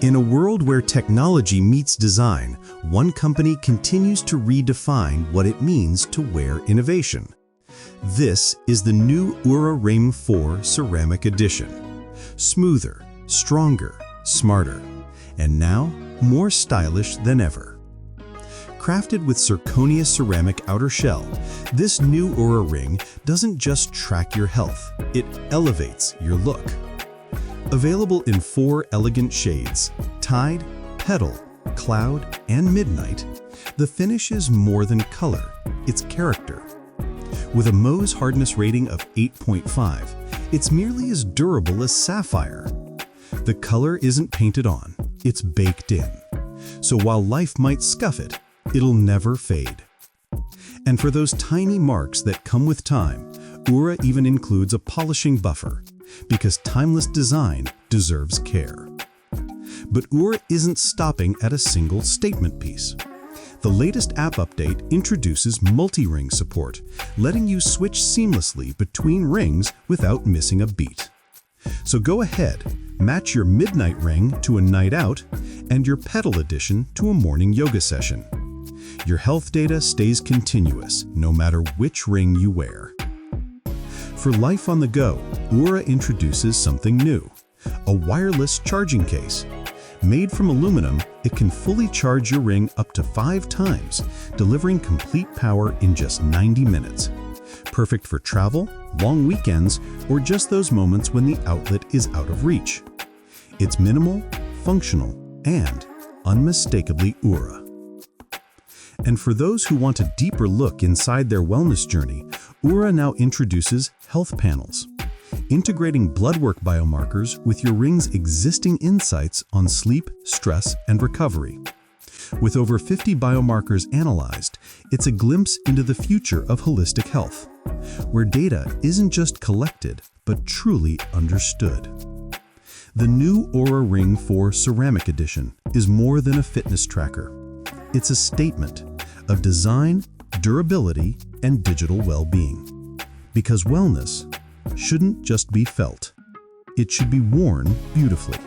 In a world where technology meets design, one company continues to redefine what it means to wear innovation. This is the new Oura Ring 4 Ceramic Edition. Smoother, stronger, smarter, and now more stylish than ever. Crafted with zirconia ceramic outer shell, this new Oura Ring doesn't just track your health, it elevates your look. Available in 4 elegant shades, Tide, Petal, Cloud, and Midnight, the finish is more than color, it's character. With a Mohs hardness rating of 8.5, it's merely as durable as sapphire. The color isn't painted on, it's baked in. So while life might scuff it, it'll never fade. And for those tiny marks that come with time, Oura even includes a polishing buffer, because timeless design deserves care. But Oura isn't stopping at a single statement piece. The latest app update introduces multi-ring support, letting you switch seamlessly between rings without missing a beat. So go ahead, match your midnight ring to a night out and your Petal edition to a morning yoga session. Your health data stays continuous, no matter which ring you wear. For life on the go, Oura introduces something new, a wireless charging case. Made from aluminum, it can fully charge your ring up to 5 times, delivering complete power in just 90 minutes. Perfect for travel, long weekends, or just those moments when the outlet is out of reach. It's minimal, functional, and unmistakably Oura. And for those who want a deeper look inside their wellness journey, Oura now introduces health panels, integrating bloodwork biomarkers with your ring's existing insights on sleep, stress, and recovery. With over 50 biomarkers analyzed, it's a glimpse into the future of holistic health, where data isn't just collected, but truly understood. The new Oura Ring 4 Ceramic Edition is more than a fitness tracker. It's a statement of design, durability, and digital well-being. Because wellness shouldn't just be felt. It should be worn beautifully.